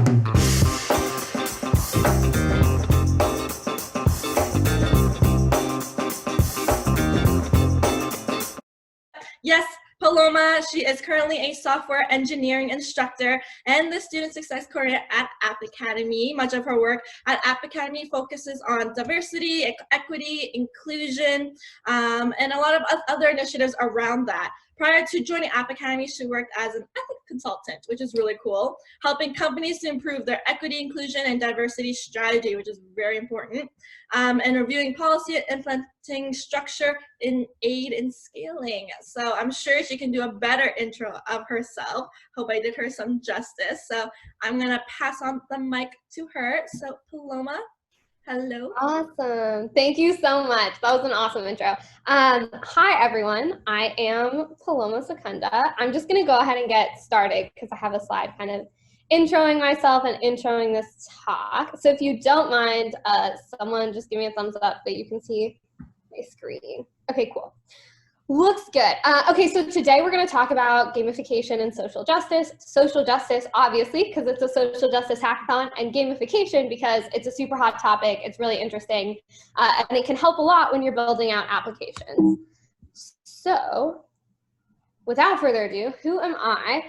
Yes, Paloma, she is currently a software engineering instructor and the student success coordinator at App Academy. Much of her work at App Academy focuses on diversity, equity, inclusion, and a lot of other initiatives around that. Prior to joining App Academy, she worked as an ethics consultant, which is really cool, helping companies to improve their equity, inclusion, and diversity strategy, which is very important, and reviewing policy and implementing structure in aid in scaling. So I'm sure she can do a better intro of herself. Hope I did her some justice. So I'm gonna pass on the mic to her. So Paloma, hello. Awesome. Thank you so much. That was an awesome intro. Hi, everyone. I am Paloma Secunda. I'm just going to go ahead and get started because I have a slide kind of introing myself and introing this talk. So if you don't mind, someone just give me a thumbs up that you can see my screen. Okay, cool. Looks good. Okay, so today we're going to talk about gamification and social justice. Social justice, obviously, because it's a social justice hackathon, and gamification because it's a super hot topic. It's really interesting, and it can help a lot when you're building out applications. So without further ado, who am I?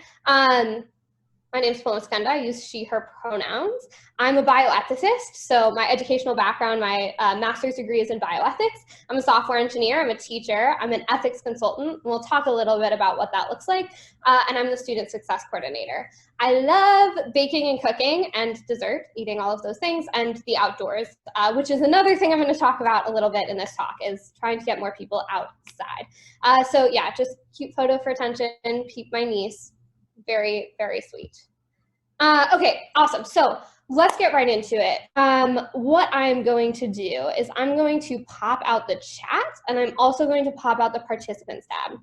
My name is Paloma Secunda. I use she, her pronouns. I'm a bioethicist, so my educational background, my master's degree is in bioethics. I'm a software engineer, I'm a teacher, I'm an ethics consultant, and we'll talk a little bit about what that looks like, and I'm the student success coordinator. I love baking and cooking and dessert, eating all of those things, and the outdoors, which is another thing I'm going to talk about a little bit in this talk, is trying to get more people outside. So yeah, just cute photo for attention, peep my niece. Very, very sweet. Okay, awesome. So let's get right into it. What I'm going to do is I'm going to pop out the chat, and I'm also going to pop out the participants tab.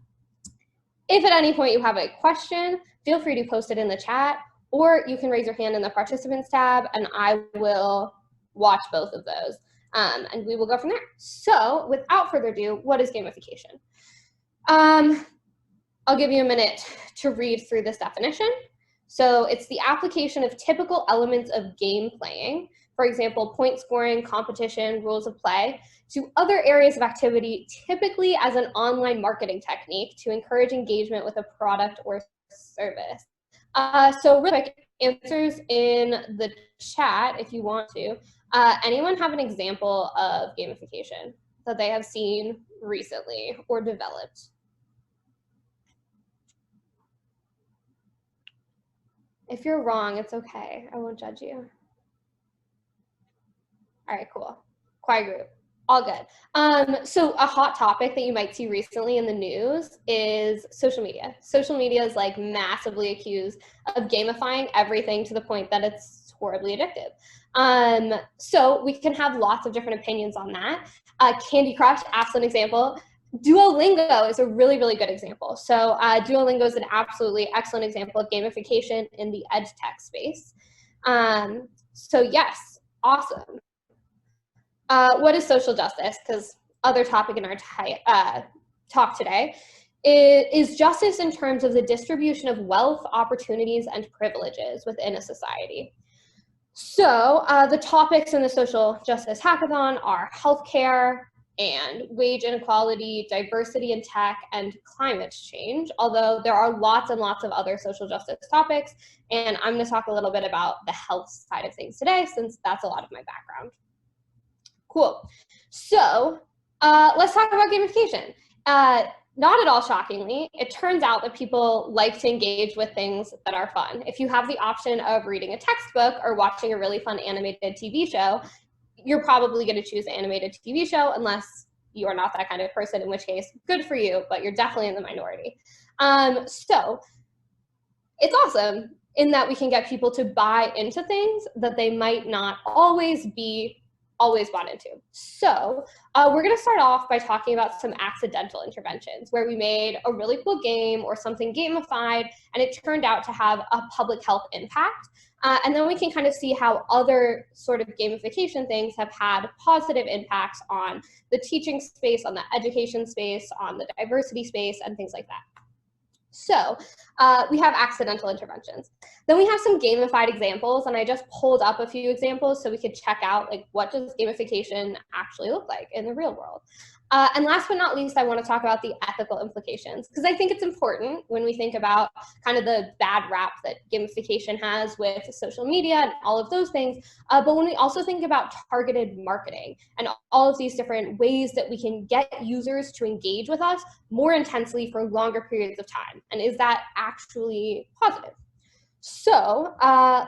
If at any point you have a question, feel free to post it in the chat, or you can raise your hand in the participants tab, and I will watch both of those, and we will go from there. So without further ado, what is gamification? I'll give you a minute to read through this definition. So it's the application of typical elements of game playing, for example, point scoring, competition, rules of play, to other areas of activity, typically as an online marketing technique to encourage engagement with a product or service. So really quick, answers in the chat if you want to. Anyone have an example of gamification that they have seen recently or developed? If you're wrong, it's okay. I won't judge you. All right, cool. Quiet group. All good. So a hot topic that you might see recently in the news is social media. Social media is like massively accused of gamifying everything to the point that it's horribly addictive. So we can have lots of different opinions on that. Candy Crush, excellent example. Duolingo is a really, really good example. So Duolingo is an absolutely excellent example of gamification in the ed tech space. So yes, awesome. What is social justice? Because other topic in our talk today is justice in terms of the distribution of wealth, opportunities, and privileges within a society. So the topics in the social justice hackathon are healthcare, and wage inequality, diversity in tech, and climate change, although there are lots and lots of other social justice topics, and I'm going to talk a little bit about the health side of things today, since that's a lot of my background. Cool. So let's talk about gamification. Not at all shockingly, it turns out that people like to engage with things that are fun. If you have the option of reading a textbook or watching a really fun animated TV show, you're probably going to choose an animated TV show unless you are not that kind of person, in which case, good for you, but you're definitely in the minority. So it's awesome in that we can get people to buy into things that they might not always bought into. So we're going to start off by talking about some accidental interventions where we made a really cool game or something gamified, and it turned out to have a public health impact. And then we can kind of see how other sort of gamification things have had positive impacts on the teaching space, on the education space, on the diversity space, and things like that. So we have accidental interventions. Then we have some gamified examples, and I just pulled up a few examples so we could check out like what does gamification actually look like in the real world. And last but not least, I want to talk about the ethical implications, because I think it's important when we think about kind of the bad rap that gamification has with social media and all of those things, but when we also think about targeted marketing and all of these different ways that we can get users to engage with us more intensely for longer periods of time. And is that actually positive? So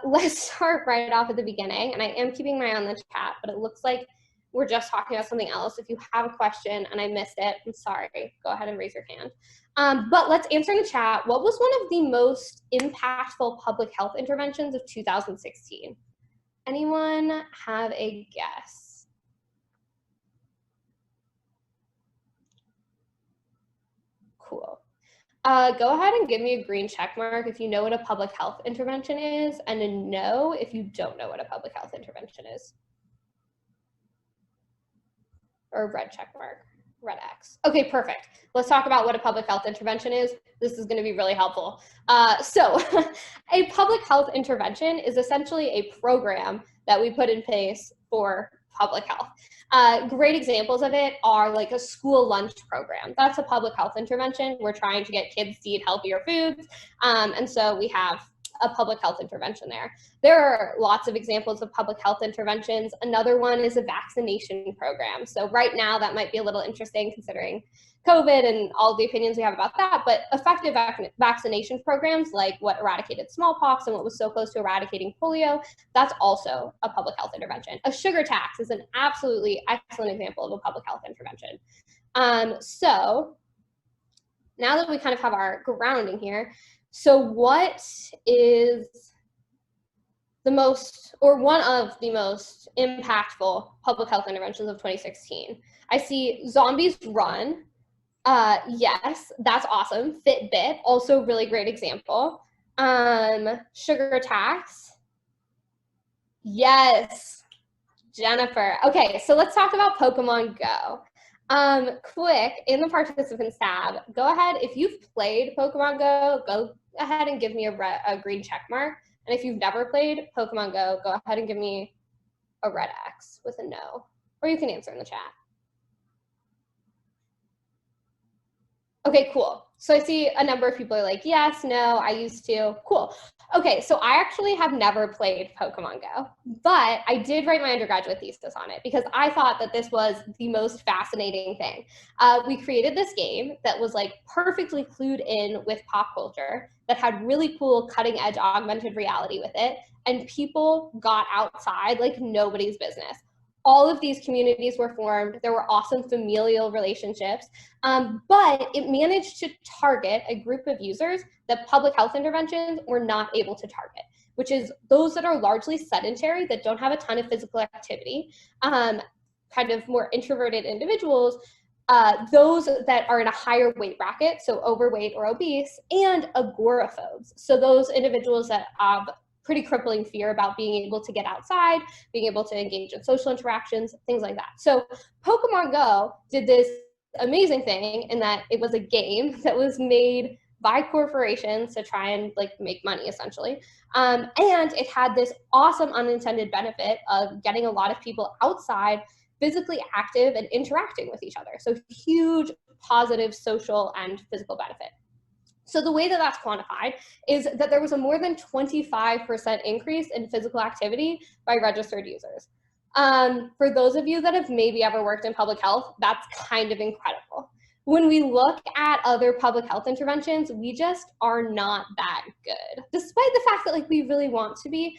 let's start right off at the beginning. And I am keeping my eye on the chat, but it looks like we're just talking about something else. If you have a question and I missed it, I'm sorry, go ahead and raise your hand. But let's answer in the chat, what was one of the most impactful public health interventions of 2016? Anyone have a guess? Cool. Go ahead and give me a green check mark if you know what a public health intervention is, and a no if you don't know what a public health intervention is. Or red check mark, red X. Okay, perfect. Let's talk about what a public health intervention is. This is going to be really helpful. So a public health intervention is essentially a program that we put in place for public health. Great examples of it are like a school lunch program. That's a public health intervention. We're trying to get kids to eat healthier foods. And so we have a public health intervention there. There are lots of examples of public health interventions. Another one is a vaccination program. So right now that might be a little interesting considering COVID and all the opinions we have about that, but effective vaccination programs like what eradicated smallpox and what was so close to eradicating polio, that's also a public health intervention. A sugar tax is an absolutely excellent example of a public health intervention. So now that we kind of have our grounding here, so what is the most, or one of the most impactful public health interventions of 2016? I see Zombies Run. Yes, that's awesome. Fitbit, also really great example. Sugar tax. Yes, Jennifer. Okay, so let's talk about Pokemon Go. Quick, in the participants tab, go ahead, if you've played Pokemon Go, go ahead and give me a green check mark. And if you've never played Pokemon Go, go ahead and give me a red X with a no. Or you can answer in the chat. Okay, cool. So I see a number of people are like, yes, no, I used to. Cool. Okay, so I actually have never played Pokemon Go, but I did write my undergraduate thesis on it because I thought that this was the most fascinating thing. We created this game that was like perfectly clued in with pop culture, that had really cool cutting edge augmented reality with it, and people got outside like nobody's business. All of these communities were formed. There were awesome familial relationships, but it managed to target a group of users that public health interventions were not able to target, which is those that are largely sedentary, that don't have a ton of physical activity, kind of more introverted individuals, those that are in a higher weight bracket, so overweight or obese, and agoraphobes, so those individuals that have pretty crippling fear about being able to get outside, being able to engage in social interactions, things like that. So Pokemon Go did this amazing thing in that it was a game that was made by corporations to try and like make money essentially. And it had this awesome unintended benefit of getting a lot of people outside, physically active and interacting with each other. So huge positive social and physical benefit. So the way that that's quantified is that there was a more than 25% increase in physical activity by registered users. For those of you that have maybe ever worked in public health, that's kind of incredible. When we look at other public health interventions, we just are not that good. Despite the fact that like we really want to be,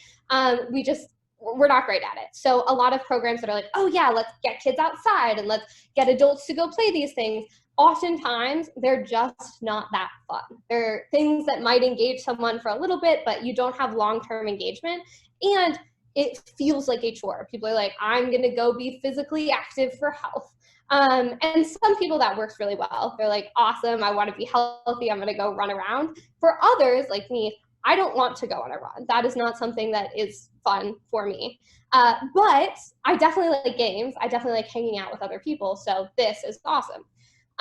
we're not great at it. So a lot of programs that are like, oh yeah, let's get kids outside and let's get adults to go play these things. Oftentimes, they're just not that fun. They're things that might engage someone for a little bit, but you don't have long-term engagement, and it feels like a chore. People are like, I'm gonna go be physically active for health. And some people that works really well. They're like, awesome, I wanna be healthy, I'm gonna go run around. For others, like me, I don't want to go on a run. That is not something that is fun for me. But I definitely like games. I definitely like hanging out with other people, so this is awesome.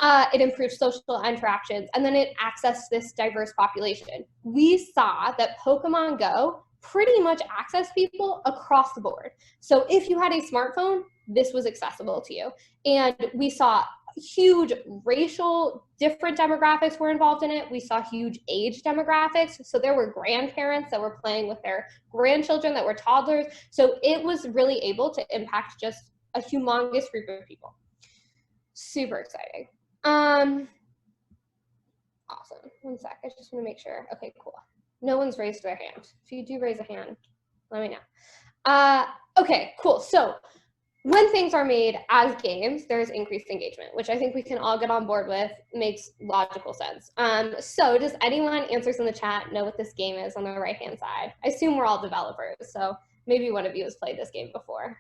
It improved social interactions, and then it accessed this diverse population. We saw that Pokemon Go pretty much accessed people across the board. So if you had a smartphone, this was accessible to you. And we saw huge racial, different demographics were involved in it. We saw huge age demographics. So there were grandparents that were playing with their grandchildren that were toddlers. So it was really able to impact just a humongous group of people. Super exciting. Awesome. One sec, I just want to make sure. Okay, cool. No one's raised their hand. If you do raise a hand, let me know. Okay, cool. So when things are made as games, there's increased engagement, which I think we can all get on board with. Makes logical sense. So does anyone, answers in the chat, know what this game is on the right-hand side? I assume we're all developers, so maybe one of you has played this game before.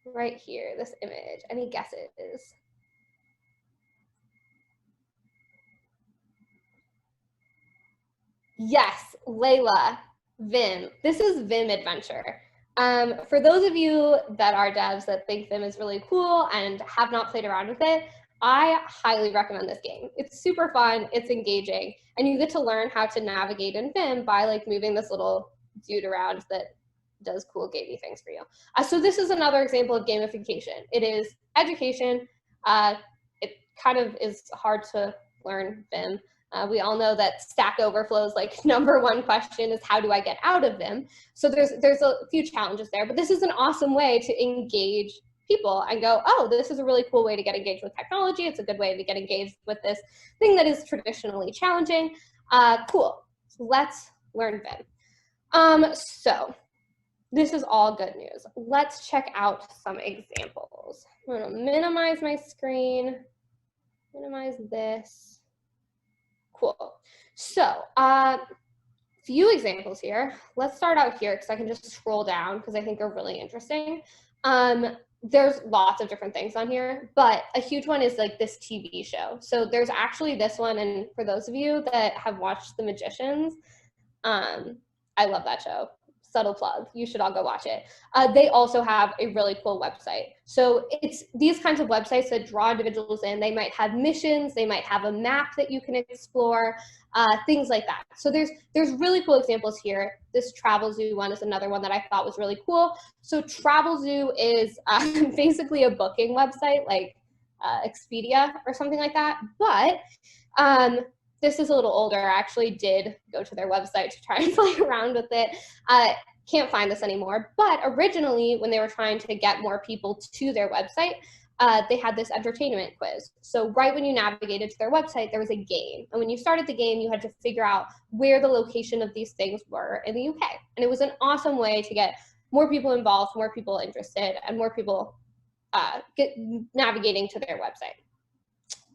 Right here, this image. Any guesses? Yes, Layla, Vim. This is Vim Adventure. For those of you that are devs that think Vim is really cool and have not played around with it, I highly recommend this game. It's super fun, it's engaging, and you get to learn how to navigate in Vim by like moving this little dude around that does cool gamey things for you. So this is another example of gamification. It is education. It kind of is hard to learn Vim. We all know that Stack Overflow's like #1 question is how do I get out of Vim? So there's a few challenges there, but this is an awesome way to engage people and go, oh, this is a really cool way to get engaged with technology. It's a good way to get engaged with this thing that is traditionally challenging. Cool, so let's learn Vim. So this is all good news. Let's check out some examples. I'm gonna minimize my screen, minimize this. Cool. So few examples here. Let's start out here because I can just scroll down because I think they're really interesting. There's lots of different things on here, but a huge one is like this TV show. So there's actually this one, and for those of you that have watched The Magicians, I love that show. Subtle plug, you should all go watch it. They also have a really cool website. So it's these kinds of websites that draw individuals in. They might have missions, they might have a map that you can explore, things like that. So there's really cool examples here. This Travel Zoo one is another one that I thought was really cool. So Travel Zoo is basically a booking website like Expedia or something like that. But this is a little older. I actually did go to their website to try and play around with it. Can't find this anymore. But originally, when they were trying to get more people to their website, they had this entertainment quiz. So right when you navigated to their website, there was a game. And when you started the game, you had to figure out where the location of these things were in the UK. And it was an awesome way to get more people involved, more people interested, and more people navigating to their website.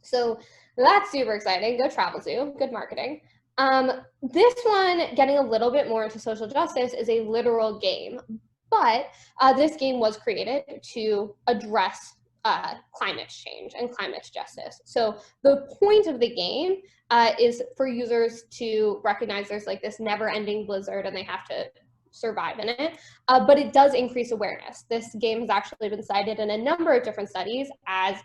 So that's super exciting. Go Travel Zoo, good marketing. This one, getting a little bit more into social justice, is a literal game, but this game was created to address climate change and climate justice. So the point of the game is for users to recognize there's like this never-ending blizzard and they have to survive in it, but it does increase awareness. This game has actually been cited in a number of different studies as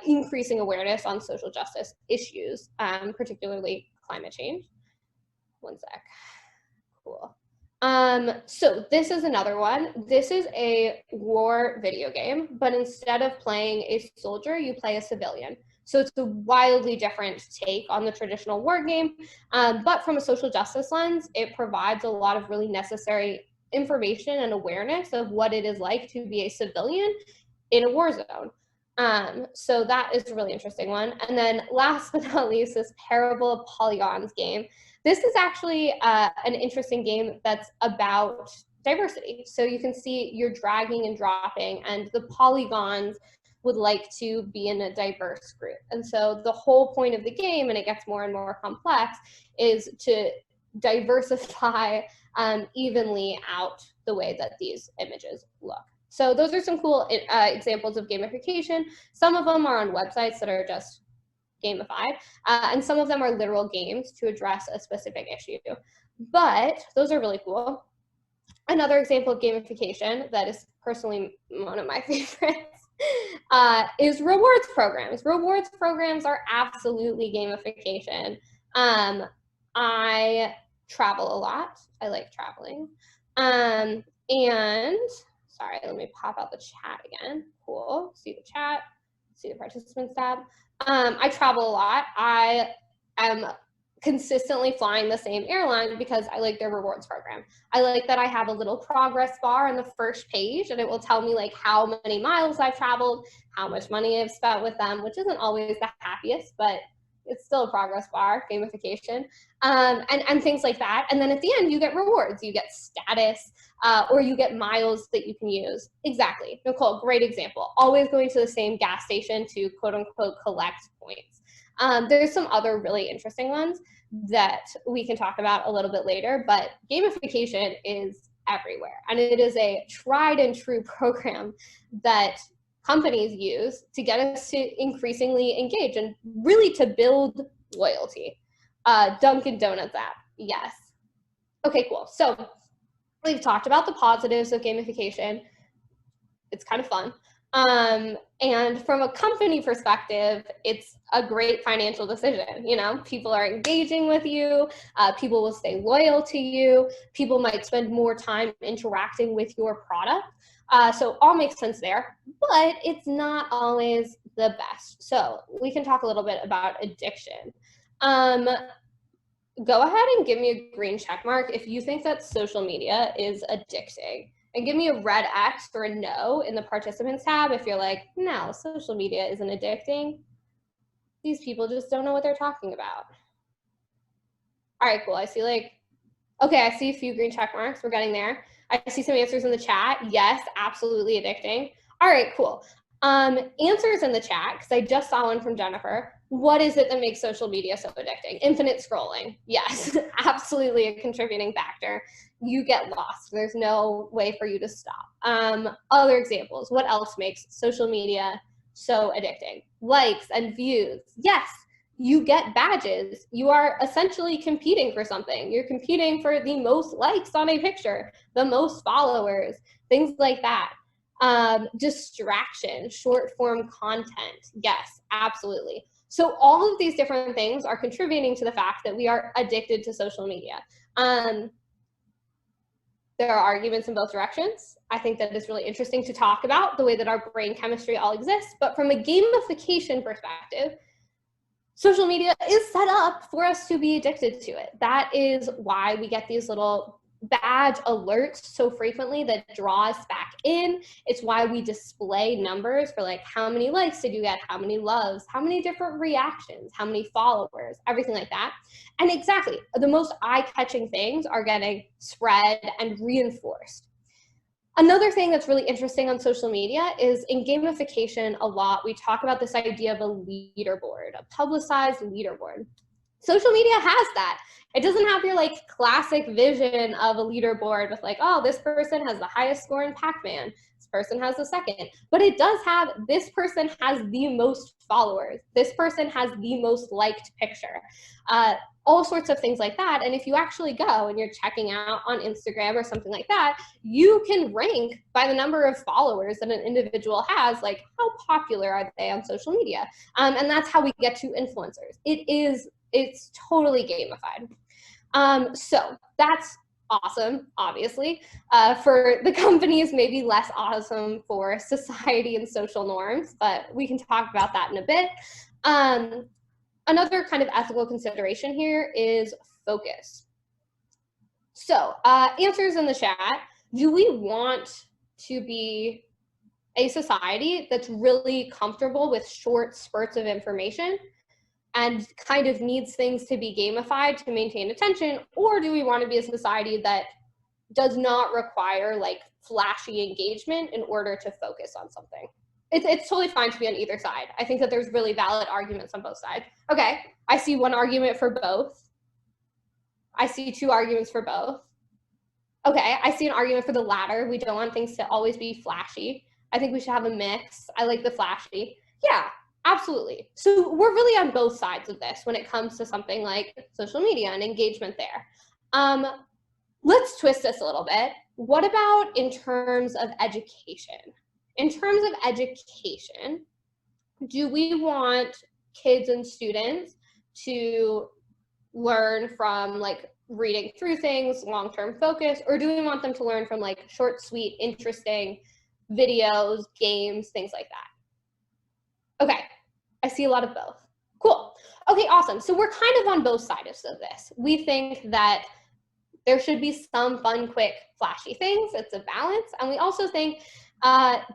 increasing awareness on social justice issues, particularly climate change. One sec. Cool. So this is another one. This is a war video game, but instead of playing a soldier, you play a civilian. So it's a wildly different take on the traditional war game, but from a social justice lens, it provides a lot of really necessary information and awareness of what it is like to be a civilian in a war zone. So that is a really interesting one. And then last but not least, this Parable of Polygons game. This is actually an interesting game that's about diversity. So you can see you're dragging and dropping, and the polygons would like to be in a diverse group. And so the whole point of the game, and it gets more and more complex, is to diversify evenly out the way that these images look. So those are some cool examples of gamification. Some of them are on websites that are just gamified, and some of them are literal games to address a specific issue. But those are really cool. Another example of gamification that is personally one of my favorites is rewards programs. Rewards programs are absolutely gamification. I travel a lot. I like traveling. And sorry, let me pop out the chat again. Cool. See the chat. See the participants tab. I travel a lot. I am consistently flying the same airline because I like their rewards program. I like that I have a little progress bar on the first page, and it will tell me like how many miles I've traveled, how much money I've spent with them, which isn't always the happiest, but it's still a progress bar, gamification, and things like that. And then at the end, you get rewards. You get status, or you get miles that you can use. Exactly. Nicole, great example. Always going to the same gas station to quote unquote collect points. There's some other really interesting ones that we can talk about a little bit later, but gamification is everywhere. And it is a tried and true program that companies use to get us to increasingly engage and really to build loyalty. Dunkin' Donuts app, yes. Okay, cool. So we've talked about the positives of gamification. It's kind of fun. And from a company perspective, it's a great financial decision. You know, people are engaging with you, people will stay loyal to you, people might spend more time interacting with your product. So all makes sense there, but it's not always the best. So we can talk a little bit about addiction. Go ahead and give me a green check mark if you think that social media is addicting. And give me a red X or a no in the participants tab if you're like, no, social media isn't addicting. These people just don't know what they're talking about. All right, cool. I see okay, I see a few green check marks. We're getting there. I see some answers in the chat. Yes, absolutely addicting. All right, cool. Answers in the chat, because I just saw one from Jennifer. What is it that makes social media so addicting? Infinite scrolling. Yes, absolutely a contributing factor. You get lost. There's no way for you to stop. Other examples. What else makes social media so addicting? Likes and views. Yes, you get badges. You are essentially competing for something. You're competing for the most likes on a picture, the most followers, things like that. Distraction, short form content. Yes, absolutely. So all of these different things are contributing to the fact that we are addicted to social media. There are arguments in both directions. I think that it's really interesting to talk about the way that our brain chemistry all exists, but from a gamification perspective, social media is set up for us to be addicted to it. That is why we get these little badge alerts so frequently that draw us back in. It's why we display numbers for like how many likes did you get, how many loves, how many different reactions, how many followers, everything like that. And exactly, the most eye-catching things are getting spread and reinforced. Another thing that's really interesting on social media is in gamification a lot, we talk about this idea of a leaderboard, a publicized leaderboard. Social media has that. It doesn't have your like classic vision of a leaderboard with like, oh, this person has the highest score in Pac-Man, this person has the second, but it does have, this person has the most followers, this person has the most liked picture, all sorts of things like that. And if you actually go and you're checking out on Instagram or something like that, you can rank by the number of followers that an individual has, like how popular are they on social media? And that's how we get to influencers. It's totally gamified. So that's awesome, obviously. For the companies, maybe less awesome for society and social norms, but we can talk about that in a bit. Another kind of ethical consideration here is focus. So answers in the chat. Do we want to be a society that's really comfortable with short spurts of information and kind of needs things to be gamified to maintain attention? Or do we want to be a society that does not require like flashy engagement in order to focus on something? It's totally fine to be on either side. I think that there's really valid arguments on both sides. Okay, I see one argument for both. I see two arguments for both. Okay, I see an argument for the latter. We don't want things to always be flashy. I think we should have a mix. I like the flashy. Yeah, absolutely. So we're really on both sides of this when it comes to something like social media and engagement there. Let's twist this a little bit. What about in terms of education? in terms of education, do we want kids and students to learn from like reading through things, long-term focus, or do we want them to learn from like short, sweet, interesting videos, games, things like that? Okay, I see a lot of both. Cool. Okay, awesome. So we're kind of on both sides of this. We think that there should be some fun, quick, flashy things. It's a balance. And we also think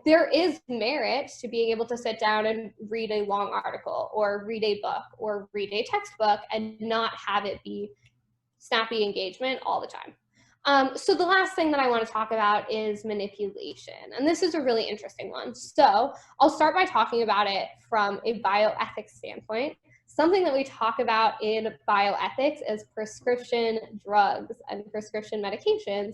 there is merit to being able to sit down and read a long article or read a book or read a textbook and not have it be snappy engagement all the time. So the last thing that I want to talk about is manipulation. And this is a really interesting one. So I'll start by talking about it from a bioethics standpoint. Something that we talk about in bioethics is prescription drugs and prescription medications,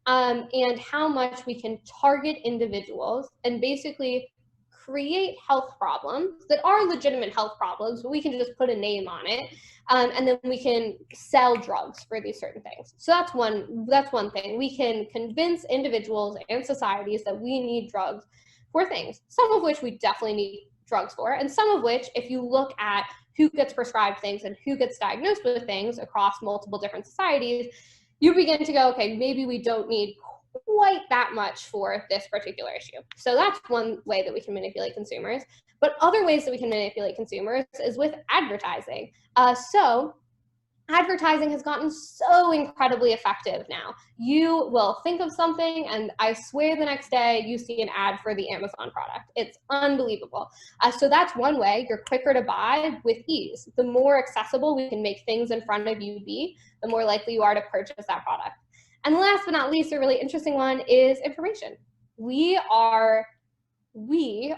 and how much we can target individuals and basically create health problems that are legitimate health problems, but we can just put a name on it, and then we can sell drugs for these certain things. So that's one thing. We can convince individuals and societies that we need drugs for things, some of which we definitely need drugs for, and some of which, if you look at who gets prescribed things and who gets diagnosed with things across multiple different societies, you begin to go, okay, maybe we don't need quite that much for this particular issue. So that's one way that we can manipulate consumers. But other ways that we can manipulate consumers is with advertising. So advertising has gotten so incredibly effective now. You will think of something and I swear the next day you see an ad for the Amazon product. It's unbelievable. So that's one way. You're quicker to buy with ease. The more accessible we can make things in front of you be, the more likely you are to purchase that product. And last but not least, a really interesting one is information. We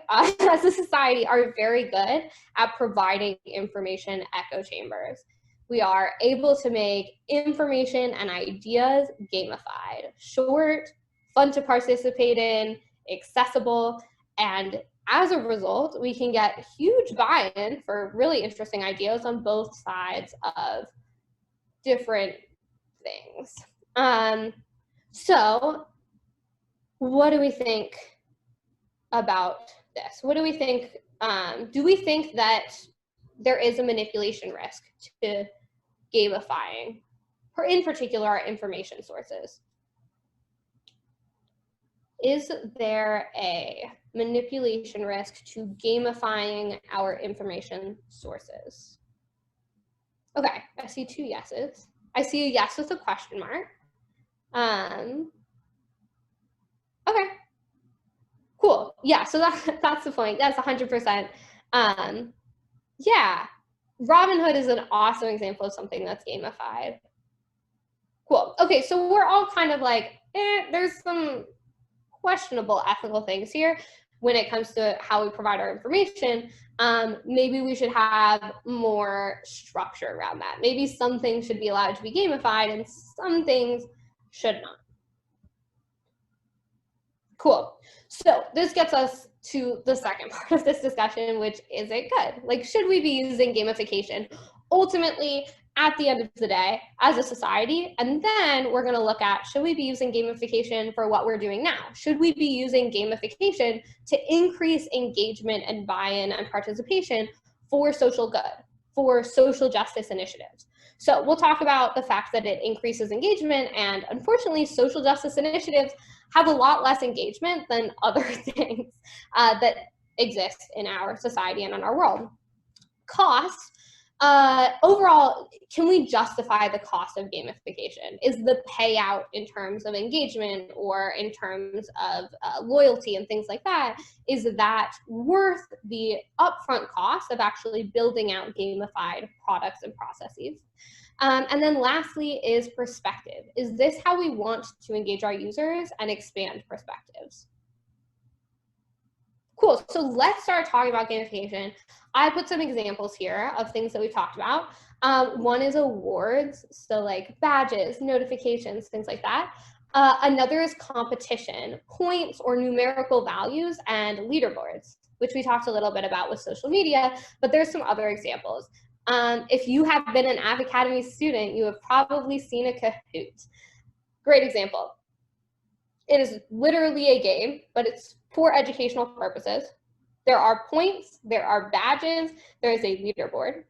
as a society are very good at providing information echo chambers. We are able to make information and ideas gamified, short, fun to participate in, accessible, and as a result, we can get huge buy-in for really interesting ideas on both sides of different things. So what do we think about this? What do we think? Do we think that there is a manipulation risk to gamifying, in particular our information sources? Is there a manipulation risk to gamifying our information sources? Okay, I see 2 yeses. I see a yes with a question mark. Okay, cool. Yeah, so that's the point. That's 100%. Yeah, Robinhood is an awesome example of something that's gamified. Cool. Okay, so we're all kind of like, there's some questionable ethical things here when it comes to how we provide our information. Maybe we should have more structure around that. Maybe some things should be allowed to be gamified and some things should not. Cool. So this gets us to the second part of this discussion, which is it good? Like, should we be using gamification? Ultimately, at the end of the day, as a society, and then we're going to look at, should we be using gamification for what we're doing now? Should we be using gamification to increase engagement and buy-in and participation for social good, for social justice initiatives? So we'll talk about the fact that it increases engagement, and unfortunately, social justice initiatives have a lot less engagement than other things that exist in our society and in our world. Cost. Overall, can we justify the cost of gamification? Is the payout in terms of engagement or in terms of loyalty and things like that, is that worth the upfront cost of actually building out gamified products and processes? And then lastly is perspective. Is this how we want to engage our users and expand perspectives? Cool, so let's start talking about gamification. I put some examples here of things that we've talked about. One is awards, so like badges, notifications, things like that. Another is competition, points or numerical values, and leaderboards, which we talked a little bit about with social media, but there's some other examples. If you have been an App Academy student, you have probably seen a Kahoot. Great example. It is literally a game, but it's for educational purposes. There are points, there are badges, there is a leaderboard.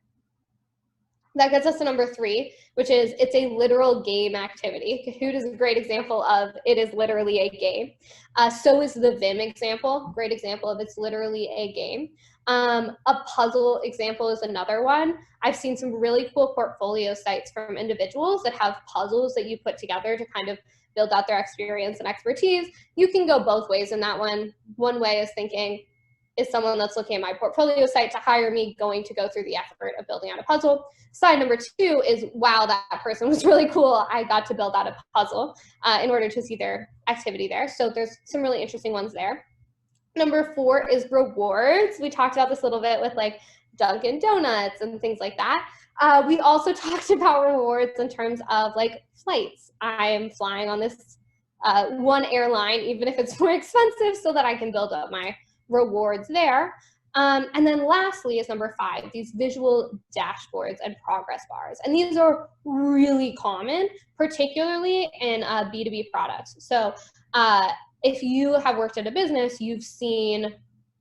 That gets us to number 3, which is it's a literal game activity. Kahoot is a great example of it is literally a game. So is the Vim example, great example of it's literally a game. A puzzle example is another one. I've seen some really cool portfolio sites from individuals that have puzzles that you put together to kind of build out their experience and expertise. You can go both ways in that one. One way is thinking, is someone that's looking at my portfolio site to hire me going to go through the effort of building out a puzzle? Side number 2 is, wow, that person was really cool. I got to build out a puzzle in order to see their activity there. So there's some really interesting ones there. Number 4 is rewards. We talked about this a little bit with like Dunkin' Donuts and things like that. We also talked about rewards in terms of like flights. I am flying on this one airline, even if it's more expensive, so that I can build up my rewards there. And then lastly is number 5, these visual dashboards and progress bars. And these are really common, particularly in B2B products. So if you have worked at a business, you've seen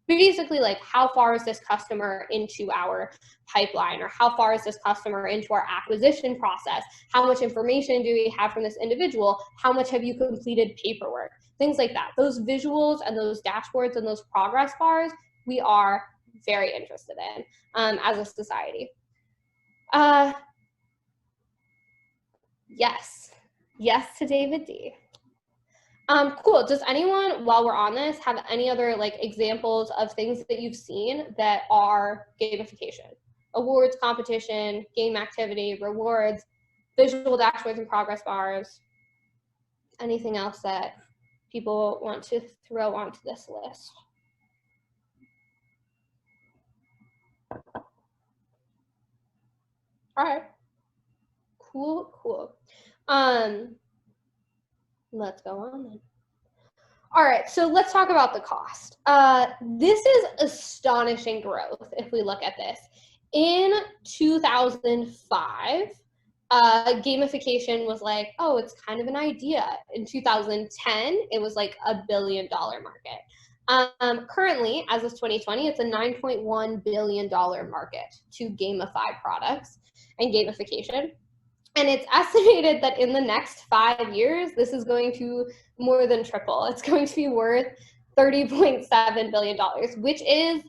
basically like how far is this customer into our pipeline, or how far is this customer into our acquisition process? How much information do we have from this individual? How much have you completed paperwork? Things like that. Those visuals and those dashboards and those progress bars, we are very interested in as a society. Yes to David D. Cool. Does anyone, while we're on this, have any other like examples of things that you've seen that are gamification? Awards, competition, game activity, rewards, visual dashboards and progress bars. Anything else that people want to throw onto this list? All right. Cool. Let's go on then. All right, so let's talk about the cost. This is astonishing growth if we look at this. In 2005, gamification was like, oh, it's kind of an idea. In 2010, it was like $1 billion market. Currently, as of 2020, it's a $9.1 billion market to gamify products and gamification. And it's estimated that in the next 5 years, this is going to more than triple. It's going to be worth $30.7 billion, which is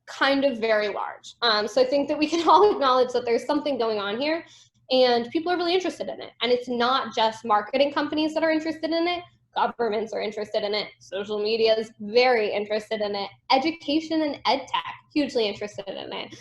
kind of very large. So I think that we can all acknowledge that there's something going on here, and people are really interested in it. And it's not just marketing companies that are interested in it. Governments are interested in it. Social media is very interested in it. Education and ed tech, hugely interested in it.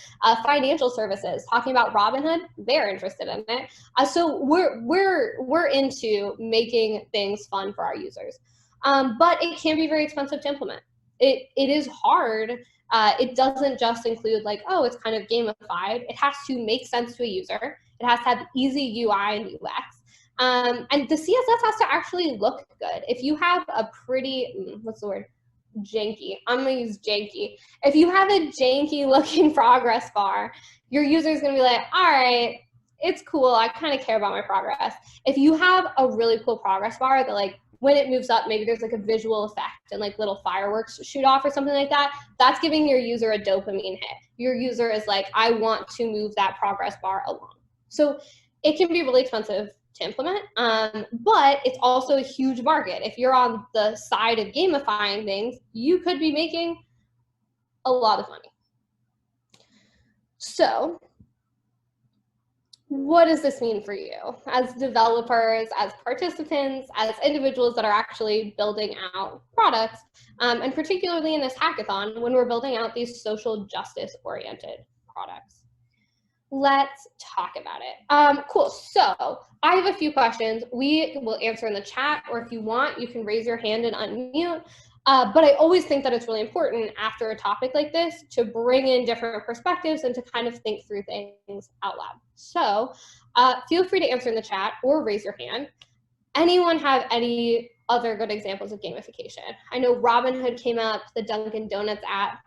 Financial services, talking about Robinhood, they're interested in it. So we're into making things fun for our users. But it can be very expensive to implement. It is hard. It doesn't just include like, oh, it's kind of gamified. It has to make sense to a user. It has to have easy UI and UX. And the CSS has to actually look good. If you have a pretty, what's the word? Janky. I'm gonna use janky. If you have a janky looking progress bar, your user is gonna be like, all right, it's cool. I kind of care about my progress. If you have a really cool progress bar that like, when it moves up, maybe there's like a visual effect and like little fireworks shoot off or something like that, that's giving your user a dopamine hit. Your user is like, I want to move that progress bar along. So it can be really expensive to implement, but it's also a huge market. If you're on the side of gamifying things, you could be making a lot of money. So what does this mean for you as developers, as participants, as individuals that are actually building out products, and particularly in this hackathon when we're building out these social justice oriented products? Let's talk about it. Cool. So I have a few questions. We will answer in the chat, or if you want, you can raise your hand and unmute. But I always think that it's really important after a topic like this to bring in different perspectives and to kind of think through things out loud. So feel free to answer in the chat or raise your hand. Anyone have any other good examples of gamification? I know Robinhood came up, the Dunkin' Donuts app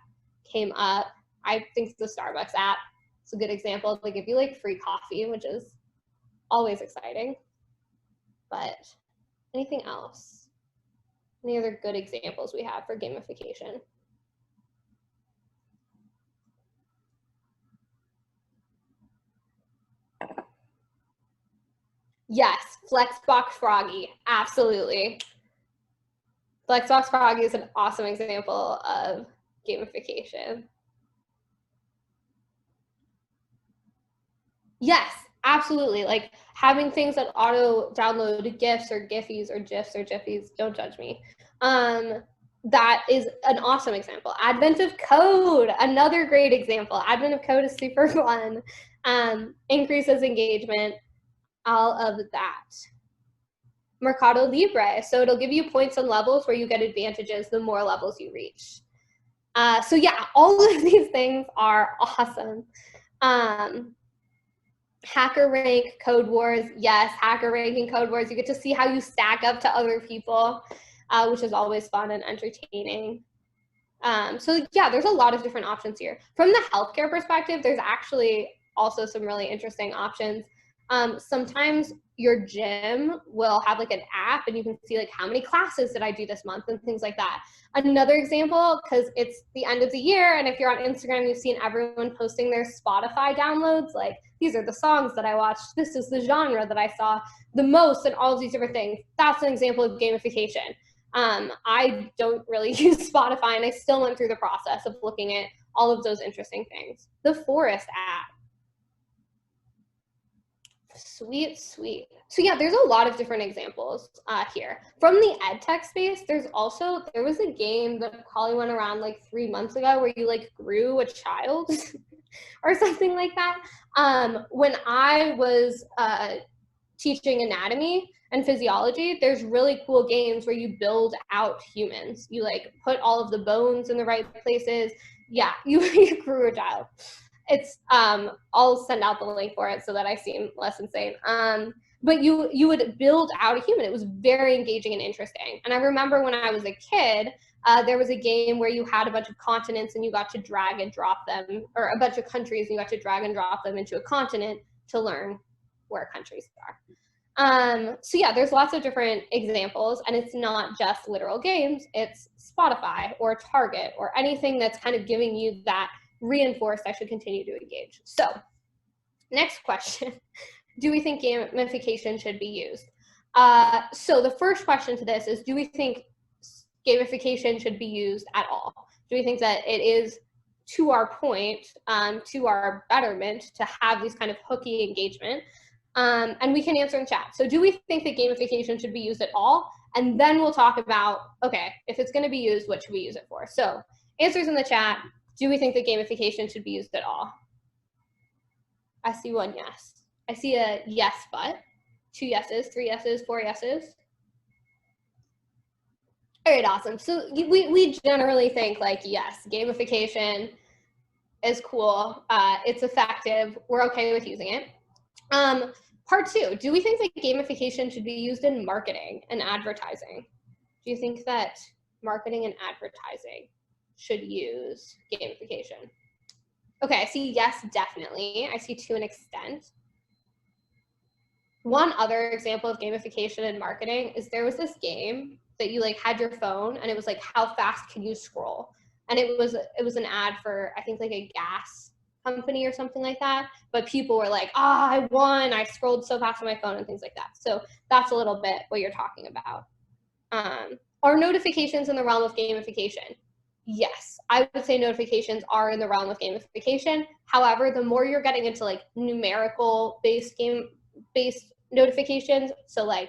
came up. I think the Starbucks app. It's a good example. They give you like free coffee, which is always exciting. But anything else? Any other good examples we have for gamification? Yes, Flexbox Froggy, absolutely. Flexbox Froggy is an awesome example of gamification. Yes, absolutely. Like having things that auto download GIFs or Giphies or GIFs or Jiffies, don't judge me. That is an awesome example. Advent of code, another great example. Advent of code is super fun. Increases engagement, all of that. Mercado Libre, so it'll give you points and levels where you get advantages the more levels you reach. So yeah, all of these things are awesome. Hacker Rank, Code Wars, yes, Hacker Rank and Code Wars. You get to see how you stack up to other people, which is always fun and entertaining. So yeah, there's a lot of different options here. From the healthcare perspective, there's actually also some really interesting options. Sometimes your gym will have like an app and you can see like how many classes did I do this month and things like that. Another example, because it's the end of the year, and if you're on Instagram, you've seen everyone posting their Spotify downloads, like these are the songs that I watched, this is the genre that I saw the most, and all of these different things. That's an example of gamification. I don't really use Spotify, and I still went through the process of looking at all of those interesting things. The Forest app. Sweet, sweet. So yeah, there's a lot of different examples here. From the ed tech space, there was a game that probably went around like 3 months ago where you like grew a child or something like that. When I was teaching anatomy and physiology, there's really cool games where you build out humans. You like put all of the bones in the right places. Yeah, you grew a child. It's I'll send out the link for it so that I seem less insane. But you would build out a human. It was very engaging and interesting. And I remember when I was a kid, there was a game where you had a bunch of continents and you got to drag and drop them, or a bunch of countries and you got to drag and drop them into a continent to learn where countries are. So yeah, there's lots of different examples, and it's not just literal games. It's Spotify or Target or anything that's kind of giving you that reinforced I should continue to engage. So next question, do we think gamification should be used? So the first question to this is, do we think gamification should be used at all? Do we think that it is, to our point, to our betterment, to have these kind of hooky engagement? And we can answer in chat. So do we think that gamification should be used at all? And then we'll talk about, okay, if it's going to be used, what should we use it for? So answers in the chat. Do we think that gamification should be used at all? I see one yes. I see a yes, but 2 yeses, 3 yeses, 4 yeses. All right, awesome. So we generally think like, yes, gamification is cool. It's effective. We're okay with using it. Part 2, do we think that gamification should be used in marketing and advertising? Do you think that marketing and advertising should use gamification? Okay, I see yes, definitely. I see to an extent. One other example of gamification in marketing is there was this game that you like had your phone and it was like, how fast can you scroll? And it was an ad for, I think like a gas company or something like that. But people were like, I won. I scrolled so fast on my phone and things like that. So that's a little bit what you're talking about. Are notifications in the realm of gamification? Yes, I would say notifications are in the realm of gamification. However, the more you're getting into like numerical based notifications, so like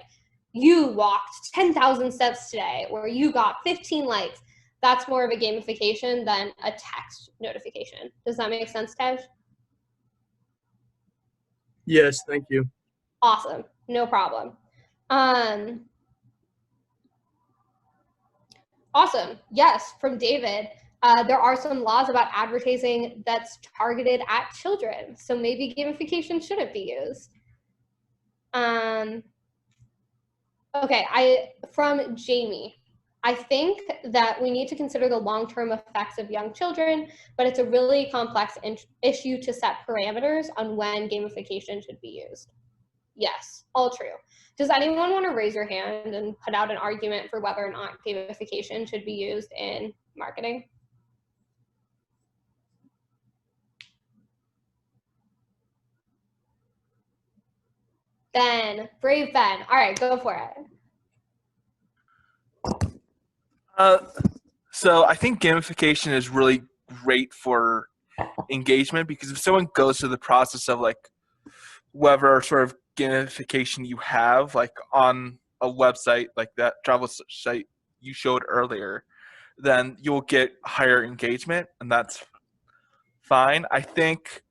you walked 10,000 steps today or you got 15 likes, that's more of a gamification than a text notification. Does that make sense, Tej? Yes, thank you. Awesome, no problem. Awesome. Yes, from David. There are some laws about advertising that's targeted at children, so maybe gamification shouldn't be used. Okay, from Jamie. I think that we need to consider the long-term effects of young children, but it's a really complex issue to set parameters on when gamification should be used. Yes, all true. Does anyone want to raise your hand and put out an argument for whether or not gamification should be used in marketing? Ben, brave Ben. All right, go for it. So I think gamification is really great for engagement, because if someone goes through the process of like whatever sort of gamification you have, like on a website like that travel site you showed earlier, then you'll get higher engagement, and that's fine. I think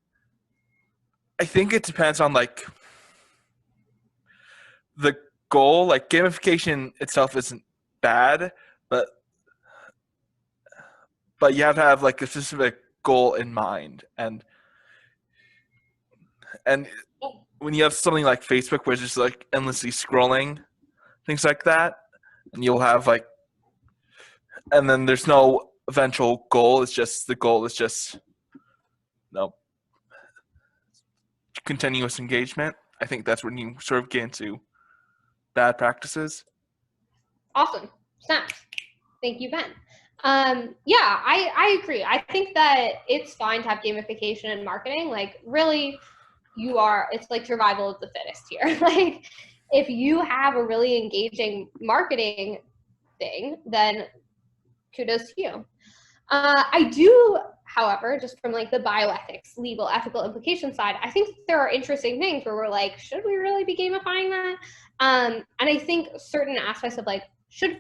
it depends on like the goal. Like gamification itself isn't bad, but you have to have like a specific goal in mind. And when you have something like Facebook where it's just like endlessly scrolling, things like that, and you'll have like, and then there's no eventual goal. It's just, the goal is just continuous engagement. I think that's when you sort of get into bad practices. Awesome. Snaps. Thank you, Ben. Yeah, I agree. I think that it's fine to have gamification in marketing. Like, really, it's like survival of the fittest here. Like, if you have a really engaging marketing thing, then kudos to you. I do, however, just from like the bioethics, legal, ethical implication side, I think there are interesting things where we're like, should we really be gamifying that? And I think certain aspects of like, should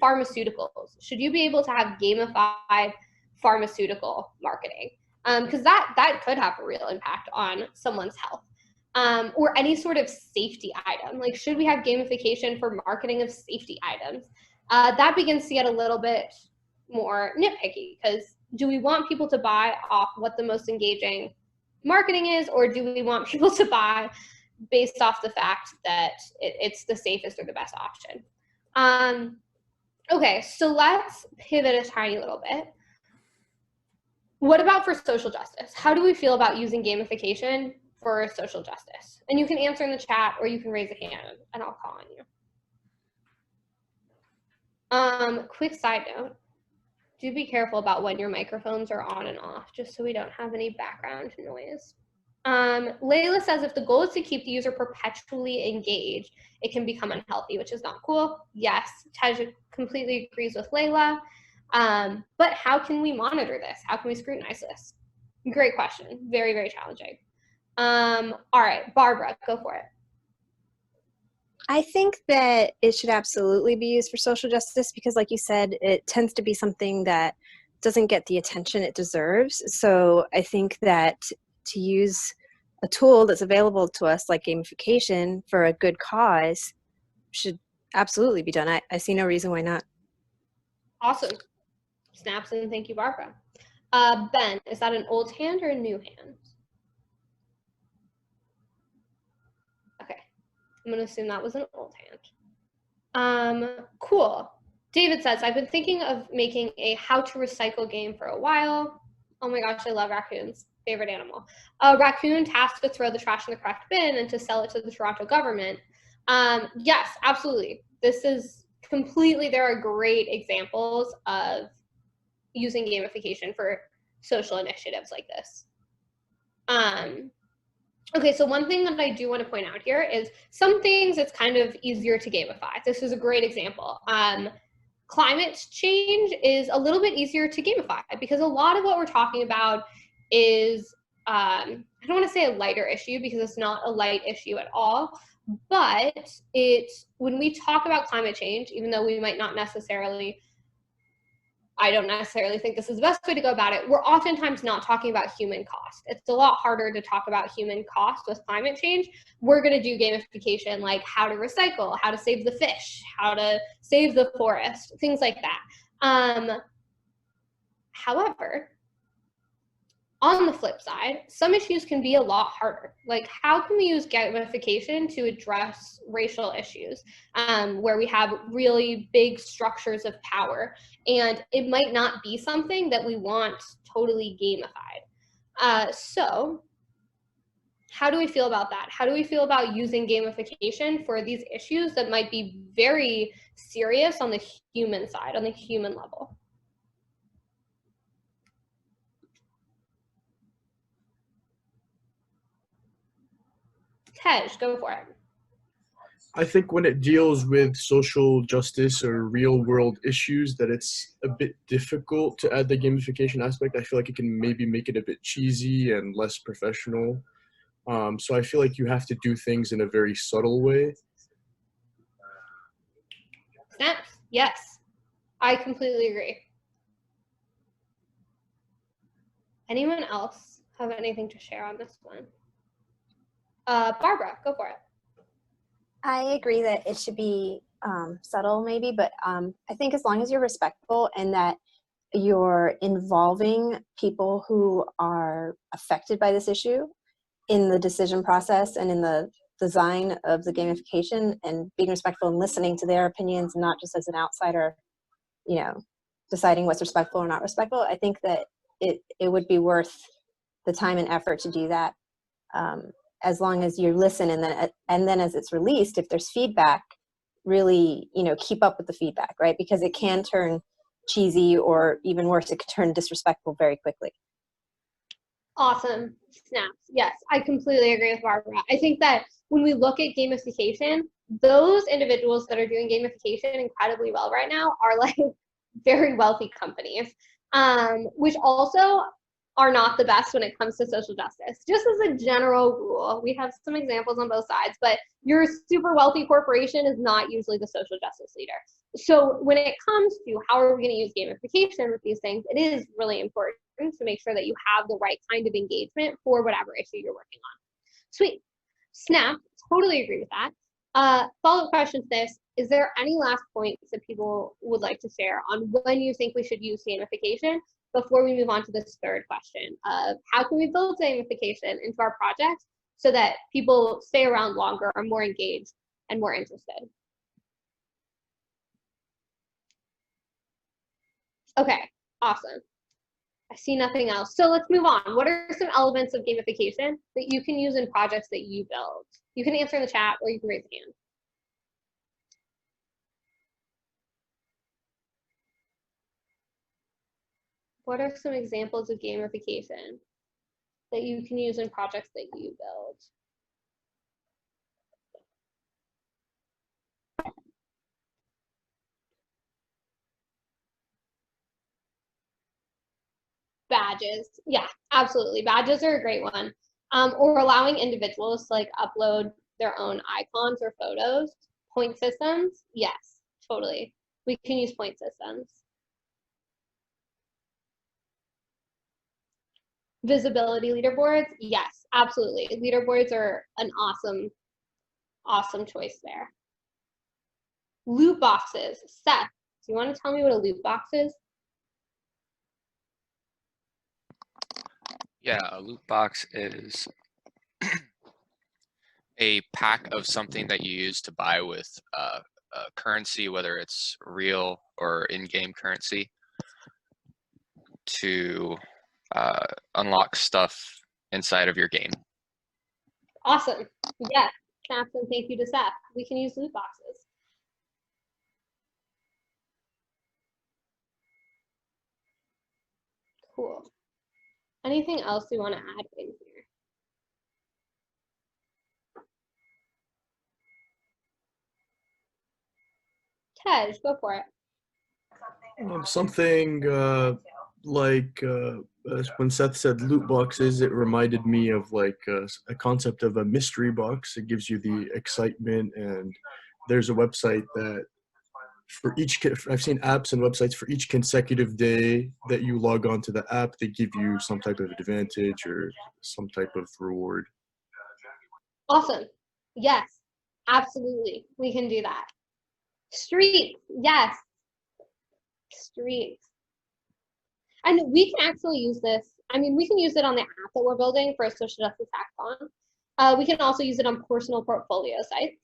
you be able to have gamified pharmaceutical marketing? Because that could have a real impact on someone's health. Or any sort of safety item. Like, should we have gamification for marketing of safety items? That begins to get a little bit more nitpicky, because do we want people to buy off what the most engaging marketing is, or do we want people to buy based off the fact that it's the safest or the best option? Okay, so let's pivot a tiny little bit. What about for social justice? How do we feel about using gamification for social justice? And you can answer in the chat, or you can raise a hand and I'll call on you. Quick side note, do be careful about when your microphones are on and off, just so we don't have any background noise. Layla says, if the goal is to keep the user perpetually engaged, it can become unhealthy, which is not cool. Yes, Tej completely agrees with Layla. But how can we monitor this? How can we scrutinize this? Great question. Very, very challenging. All right, Barbara, go for it. I think that it should absolutely be used for social justice, because like you said, it tends to be something that doesn't get the attention it deserves. So I think that to use a tool that's available to us like gamification for a good cause should absolutely be done. I see no reason why not. Awesome. Snaps, and thank you, Barbara. Ben, is that an old hand or a new hand? Okay, I'm gonna assume that was an old hand. Cool. David says, I've been thinking of making a how to recycle game for a while. Oh my gosh, I love raccoons. Favorite animal. A raccoon tasked to throw the trash in the correct bin and to sell it to the Toronto government. Yes, absolutely. This is completely, there are great examples of using gamification for social initiatives like this. Okay, so one thing that I do want to point out here is some things it's kind of easier to gamify. This is a great example. Climate change is a little bit easier to gamify, because a lot of what we're talking about is, I don't want to say a lighter issue, because it's not a light issue at all, but when we talk about climate change, even though we might not necessarily, I don't necessarily think this is the best way to go about it, we're oftentimes not talking about human cost. It's a lot harder to talk about human cost with climate change. We're going to do gamification like how to recycle, how to save the fish, how to save the forest, things like that. However, on the flip side, some issues can be a lot harder. Like, how can we use gamification to address racial issues where we have really big structures of power, and it might not be something that we want totally gamified. So How do we feel about that? How do we feel about using gamification for these issues that might be very serious on the human side, on the human level? Tej, go for it. I think when it deals with social justice or real world issues, that it's a bit difficult to add the gamification aspect. I feel like it can maybe make it a bit cheesy and less professional. So I feel like you have to do things in a very subtle way. Snaps, yes, I completely agree. Anyone else have anything to share on this one? Barbara, go for it. I agree that it should be subtle maybe, but I think as long as you're respectful and that you're involving people who are affected by this issue in the decision process and in the design of the gamification, and being respectful and listening to their opinions, not just as an outsider, you know, deciding what's respectful or not respectful, I think that it would be worth the time and effort to do that. As long as you listen, and then as it's released, if there's feedback, really, you know, keep up with the feedback, right? Because it can turn cheesy, or even worse, it could turn disrespectful very quickly. Awesome. Snaps. Yes, I completely agree with Barbara. I think that when we look at gamification, those individuals that are doing gamification incredibly well right now are like very wealthy companies, which also are not the best when it comes to social justice. Just as a general rule, we have some examples on both sides, but your super wealthy corporation is not usually the social justice leader. So when it comes to how are we going to use gamification with these things, it is really important to make sure that you have the right kind of engagement for whatever issue you're working on. Sweet. Snap, totally agree with that. Follow-up question to this, is there any last points that people would like to share on when you think we should use gamification before we move on to this third question of how can we build gamification into our projects so that people stay around longer, are more engaged and more interested? Okay, awesome. I see nothing else. So let's move on. What are some elements of gamification that you can use in projects that you build? You can answer in the chat or you can raise a hand. What are some examples of gamification that you can use in projects that you build? Badges. Yeah, absolutely. Badges are a great one. Or allowing individuals to like upload their own icons or photos. Point systems. Yes, totally. We can use point systems. Visibility leaderboards. Yes, absolutely. Leaderboards are an awesome choice there. Loot boxes. Seth, do you want to tell me what a loot box is? Yeah, a loot box is a pack of something that you use to buy with currency, whether it's real or in-game currency, to unlock stuff inside of your game. Awesome. Yeah, snaps and thank you to Seth. We can use loot boxes. Cool. Anything else you want to add in here? Tej, go for it. Something like when Seth said loot boxes, it reminded me of like a concept of a mystery box. It gives you the excitement, and there's a website that for each, I've seen apps and websites for each consecutive day that you log on to the app, they give you some type of advantage or some type of reward. Awesome. Yes, absolutely. We can do that. Streets. Yes. Streets. And we can actually use this. I mean, we can use it on the app that we're building for a social justice hackathon. We can also use it on personal portfolio sites.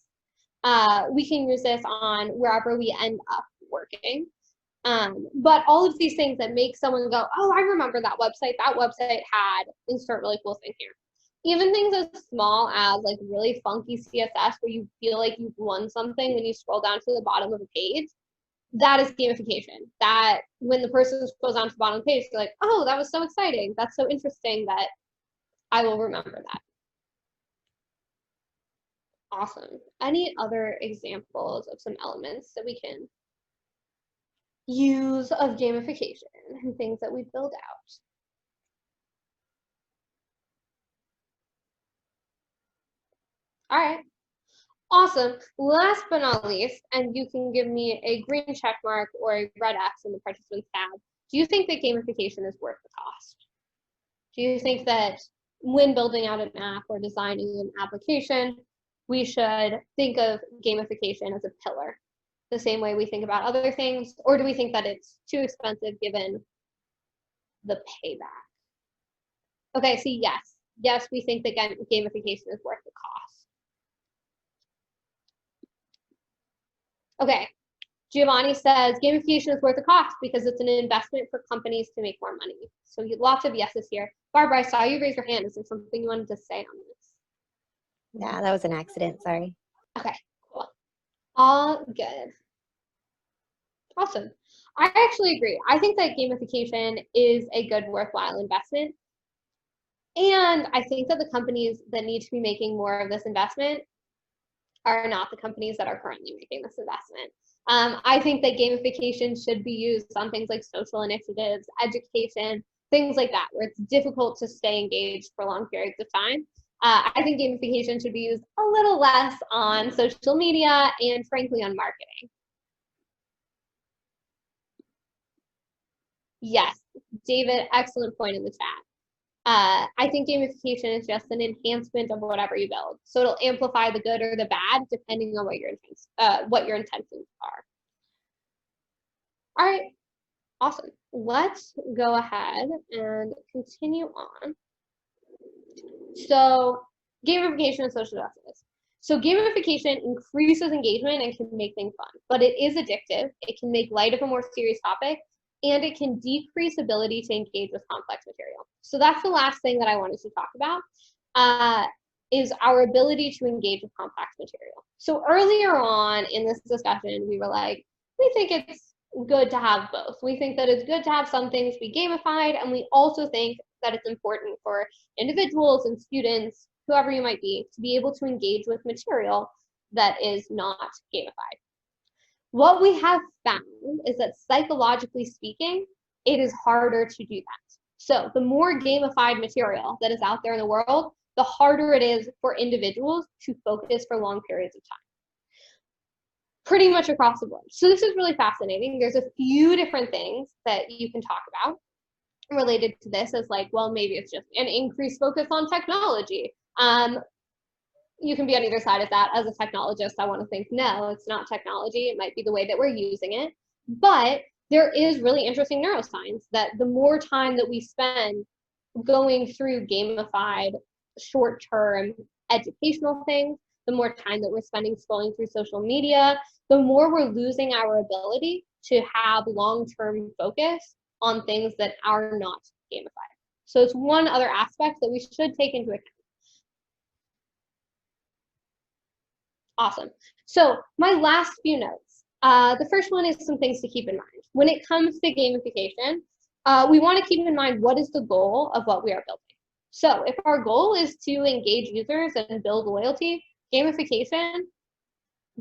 We can use this on wherever we end up working. But all of these things that make someone go, oh, I remember that website. That website had insert really cool thing here. Even things as small as like really funky CSS where you feel like you've won something when you scroll down to the bottom of a page, that is gamification. That when the person scrolls down to the bottom of the page, they're like, oh, that was so exciting. That's so interesting that I will remember that. Awesome. Any other examples of some elements that we can use of gamification and things that we build out? All right. Awesome. Last but not least, and you can give me a green check mark or a red X in the participants tab. Do you think that gamification is worth the cost? Do you think that when building out an app or designing an application, we should think of gamification as a pillar, the same way we think about other things? Or do we think that it's too expensive given the payback? Okay, so yes. Yes, we think that gamification is worth the cost. Okay, Giovanni says gamification is worth the cost because it's an investment for companies to make more money. So lots of yeses here. Barbara, I saw you raise your hand. Is there something you wanted to say on this? Yeah, that was an accident. Sorry. Okay, cool. All good. Awesome. I actually agree. I think that gamification is a good, worthwhile investment. And I think that the companies that need to be making more of this investment are not the companies that are currently making this investment. I think that gamification should be used on things like social initiatives, education, things like that, where it's difficult to stay engaged for long periods of time. I think gamification should be used a little less on social media and frankly on marketing. Yes, David, excellent point in the chat. I think gamification is just an enhancement of whatever you build. So it'll amplify the good or the bad depending on what your intentions are. All right, awesome. Let's go ahead and continue on. So gamification and social justice. So gamification increases engagement and can make things fun, but it is addictive. It can make light of a more serious topic, and it can decrease ability to engage with complex material. So that's the last thing that I wanted to talk about, is our ability to engage with complex material. So earlier on in this discussion, we were like, we think it's good to have both. We think that it's good to have some things be gamified, and we also think that it's important for individuals and students, whoever you might be, to be able to engage with material that is not gamified. What we have found is that psychologically speaking, it is harder to do that. So the more gamified material that is out there in the world, the harder it is for individuals to focus for long periods of time. Pretty much across the board. So this is really fascinating. There's a few different things that you can talk about related to this as like, well, maybe it's just an increased focus on technology. You can be on either side of that. As a technologist, I want to think, no, it's not technology. It might be the way that we're using it. But there is really interesting neuroscience that the more time that we spend going through gamified, short-term educational things, the more time that we're spending scrolling through social media, the more we're losing our ability to have long-term focus on things that are not gamified. So it's one other aspect that we should take into account. Awesome. So my last few notes. The first one is some things to keep in mind. When it comes to gamification, we want to keep in mind what is the goal of what we are building. So if our goal is to engage users and build loyalty, gamification,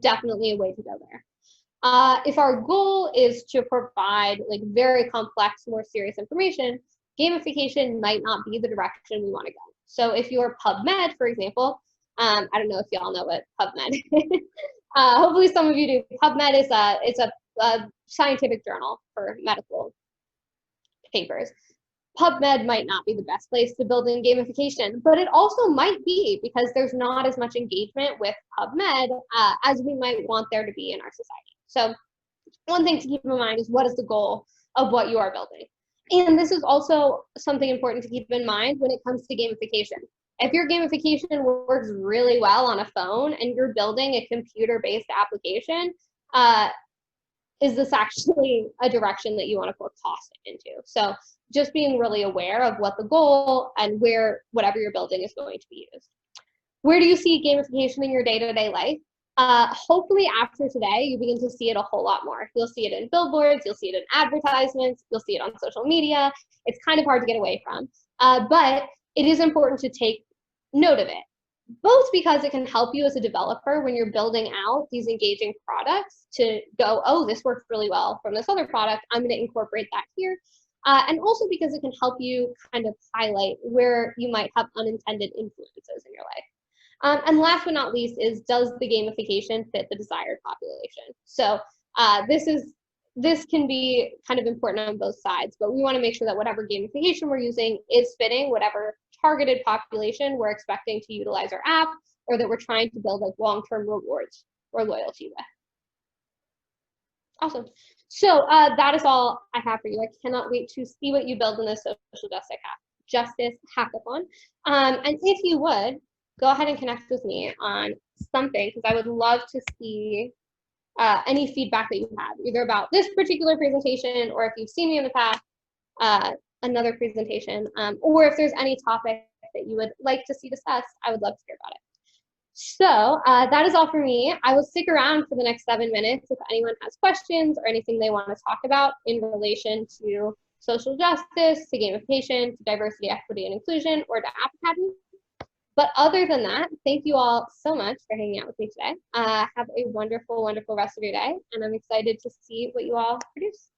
definitely a way to go there. If our goal is to provide like very complex, more serious information, gamification might not be the direction we want to go. So if you're PubMed, for example, I don't know if y'all know what PubMed is. Hopefully some of you do. PubMed is a scientific journal for medical papers. PubMed might not be the best place to build in gamification, but it also might be because there's not as much engagement with PubMed as we might want there to be in our society. So one thing to keep in mind is what is the goal of what you are building. And this is also something important to keep in mind when it comes to gamification. If your gamification works really well on a phone and you're building a computer-based application, is this actually a direction that you want to pour cost into? So just being really aware of what the goal and where whatever you're building is going to be used. Where do you see gamification in your day-to-day life? Hopefully after today, you begin to see it a whole lot more. You'll see it in billboards, you'll see it in advertisements, you'll see it on social media. It's kind of hard to get away from. But it is important to take note of it, both because it can help you as a developer when you're building out these engaging products to go, oh, this works really well from this other product, I'm going to incorporate that here. And also because it can help you kind of highlight where you might have unintended influences in your life. And last but not least is, does the gamification fit the desired population? So this can be kind of important on both sides, but we want to make sure that whatever gamification we're using is fitting whatever targeted population we're expecting to utilize our app, or that we're trying to build like long-term rewards or loyalty with. Awesome. So that is all I have for you. I cannot wait to see what you build in this social justice hackathon. And if you would, go ahead and connect with me on something, because I would love to see any feedback that you have, either about this particular presentation, or if you've seen me in the past, another presentation, or if there's any topic that you would like to see discussed, I would love to hear about it. So that is all for me. I will stick around for the next 7 minutes if anyone has questions or anything they want to talk about in relation to social justice, to gamification, to diversity, equity, and inclusion, or to App Academy. But other than that, thank you all so much for hanging out with me today. Have a wonderful, wonderful rest of your day, and I'm excited to see what you all produce.